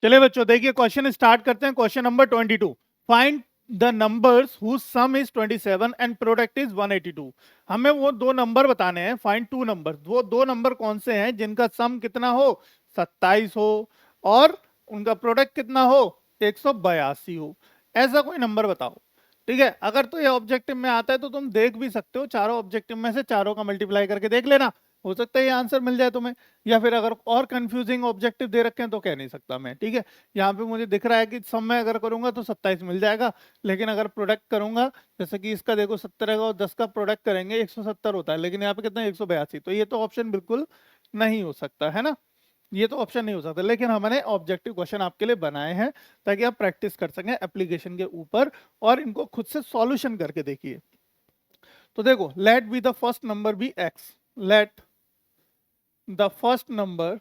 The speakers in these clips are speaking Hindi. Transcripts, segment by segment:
चलिए बच्चों देखिए क्वेश्चन स्टार्ट करते हैं। Question number 22, find the numbers whose sum is 27 and product is 182। हमें वो दो नंबर बताने हैं, फाइंड टू नंबर। वो दो नंबर कौन से हैं जिनका सम कितना हो, 27 हो, और उनका प्रोडक्ट कितना हो, 182 हो। ऐसा कोई नंबर बताओ। ठीक है, अगर तो ये ऑब्जेक्टिव में आता है तो तुम देख भी सकते हो, चारों ऑब्जेक्टिव में से चारों का मल्टीप्लाई करके देख लेना, हो सकता है ये आंसर मिल जाए तुम्हें। या फिर अगर और कंफ्यूजिंग ऑब्जेक्टिव दे रखे हैं तो कह नहीं सकता मैं। ठीक है, यहाँ पे मुझे दिख रहा है कि सम में अगर करूंगा तो 27 मिल जाएगा, लेकिन अगर प्रोडक्ट करूंगा, जैसे कि इसका देखो 70 है और 10 का प्रोडक्ट करेंगे 170 होता है, लेकिन यहाँ पे कितना 182, तो ये तो ऑप्शन बिल्कुल नहीं हो सकता है ना, ये तो ऑप्शन नहीं हो सकता। लेकिन हमने ऑब्जेक्टिव क्वेश्चन आपके लिए बनाए हैं ताकि आप प्रैक्टिस कर सकें एप्लीकेशन के ऊपर और इनको खुद से सॉल्यूशन करके देखिए। तो देखो, let be the first number be x, let the first number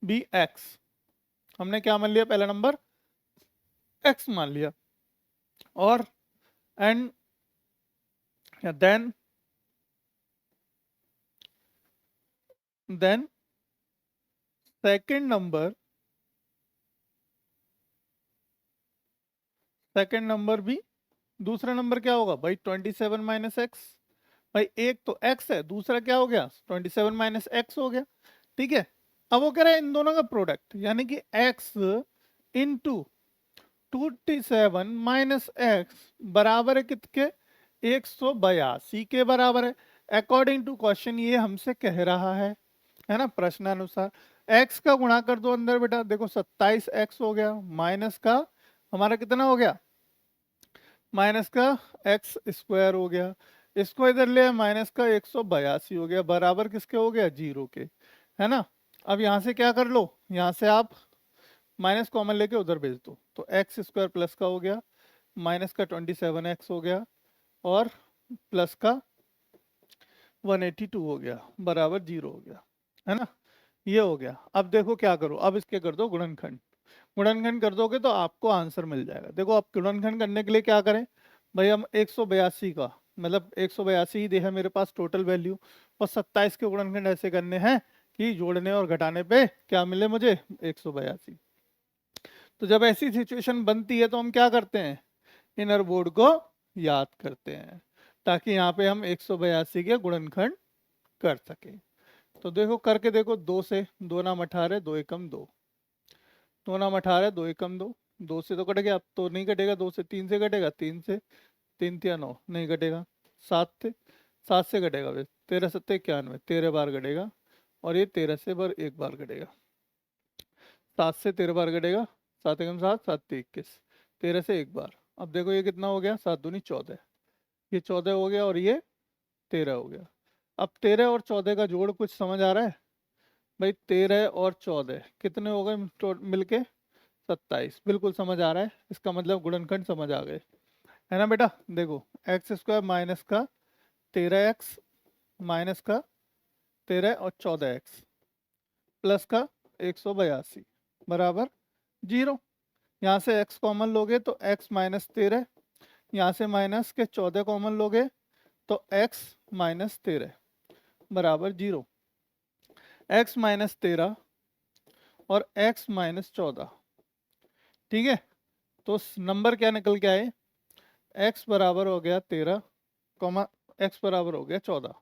be x. हमने क्या मान लिया, पहला नंबर एक्स मान लिया, और एंड देन सेकंड नंबर भी, दूसरा नंबर क्या होगा भाई 27 माइनस एक्स। भाई एक तो x है, दूसरा क्या हो गया 27 माइनस एक्स हो गया। ठीक है, अब वो कह रहा है इन दोनों का प्रोडक्ट, यानी कि x इंटू 27 माइनस एक्स बराबर है कितके, 182 के बराबर है। अकॉर्डिंग टू क्वेश्चन ये हमसे कह रहा है ना, प्रश्नानुसार। x का गुणा कर दो अंदर बेटा, देखो 27x हो गया, माइनस का हमारा कितना हो गया, माइनस का एक्स स्क्वायर हो गया, इसको इधर ले माइनस का 182 हो गया, बराबर किसके हो गया, 0 के, है ना। अब यहां से क्या कर लो, यहां से आप माइनस कॉमन लेके उधर भेज दो, तो एक्स स्क्वायर प्लस का हो गया, माइनस का 27x हो गया, और प्लस का 182 हो गया, बराबर 0 हो गया, है ना। ये हो गया। अब देखो क्या करो, अब इसके कर दो गुणनखंड। गुणनखंड कर दोगे तो आपको आंसर मिल जाएगा। देखो आप गुणनखंड करने के लिए क्या करें भाई, हम 182 का मतलब 182 ही दे है मेरे पास टोटल वैल्यू, और 27 के गुणनखंड ऐसे करने हैं कि जोड़ने और घटाने पे क्या मिले मुझे, 182। तो जब ऐसी सिचुएशन बनती है तो हम क्या करते हैं, इनर बोर्ड को याद करते हैं, ताकि यहाँ पे हम 182 के गुणनखंड कर सके। तो देखो करके देखो, 2 से 2 नाम 18, 2 एकम 2, 2 नाम 18, 2 एकम 2, 2 से तो कट गया, अब तो नहीं कटेगा, 2 से 3 से कटेगा, 3 से 3 तिया 9 नहीं कटेगा, 7 से 7 से कटेगा, वे 13 सत्ते 91, 13 बार कटेगा, और ये 13 से बार एक बार कटेगा, 7 से 13 बार कटेगा, 7 एकम 7, 7 ते 21, 13 से एक बार। अब देखो ये कितना हो गया, 7 दूनी 14, ये 14 हो गया, और ये 13 हो गया। अब 13 और 14 का जोड़ कुछ समझ आ रहा है भाई, 13 और 14 कितने हो गए मिलके, 27, बिल्कुल समझ आ रहा है, इसका मतलब गुणनखंड समझ आ गए, है ना बेटा। देखो एक्स स्क्वायर माइनस का 13x माइनस का 13 और 14x प्लस का 182 बराबर 0। यहाँ से x कॉमन लोगे तो x माइनस 13, यहाँ से माइनस के 14 कॉमन लोगे तो x माइनस 13 बराबर 0। x माइनस 13 और x माइनस 14, ठीक है। तो नंबर क्या निकल के आए, x बराबर हो गया 13, x बराबर हो गया 14,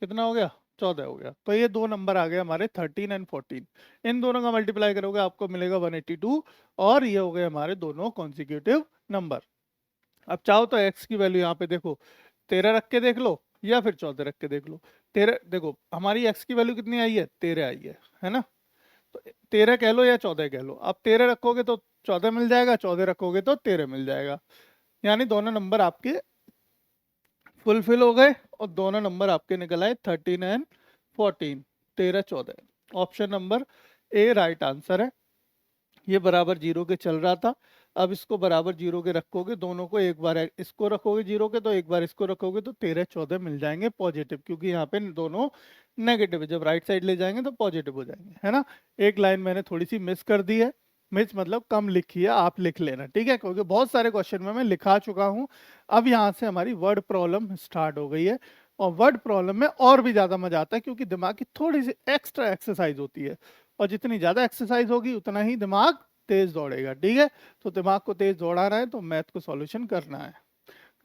कितना हो गया 14 हो गया। तो ये दो नंबर आ गए हमारे 13 एंड 14, इन दोनों का मल्टीप्लाई करोगे आपको मिलेगा 182, और ये हो गए हमारे दोनों कॉन्सिक्यूटिव नंबर। अब चाहो तो x की वैल्यू यहाँ पे देखो 13 रख के देख लो, या फिर 14 रख के देख लो। 13 देखो हमारी x की वैल्यू कितनी आई है, 13 आई है ना। तो 13 कह लो या 14 कह लो, अब 13 रखोगे तो 14 मिल जाएगा, 14 रखोगे तो 13 मिल जाएगा, यानी दोनों नंबर आपके फुलफिल हो गए, और दोनों नंबर आपके निकल आए 13 and 14, 13 14। Option number A right answer है। ये बराबर 0 के चल रहा था, अब इसको बराबर 0 के रखोगे, दोनों को एक बार इसको रखोगे 0 के तो एक बार इसको रखोगे, तो 13 14 मिल जाएंगे पॉजिटिव, क्योंकि यहाँ पे दोनों नेगेटिव है, जब राइट साइड ले जाएंगे तो पॉजिटिव हो जाएंगे, है ना। एक लाइन मैंने थोड़ी सी मिस कर दी है, मिस मतलब कम लिखी है, आप लिख लेना, ठीक है, क्योंकि बहुत सारे क्वेश्चन में मैं लिखा चुका हूँ। अब यहाँ से हमारी वर्ड प्रॉब्लम स्टार्ट हो गई है, और वर्ड प्रॉब्लम में और भी ज़्यादा मजा आता है, क्योंकि दिमाग की थोड़ी सी एक्स्ट्रा एक्सरसाइज होती है, और जितनी ज़्यादा एक्सरसाइज होगी उतना ही दिमाग तेज दौड़ेगा। ठीक है, तो दिमाग को तेज दौड़ाना है तो मैथ को सॉल्यूशन करना है,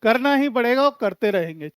करना ही पड़ेगा और करते रहेंगे।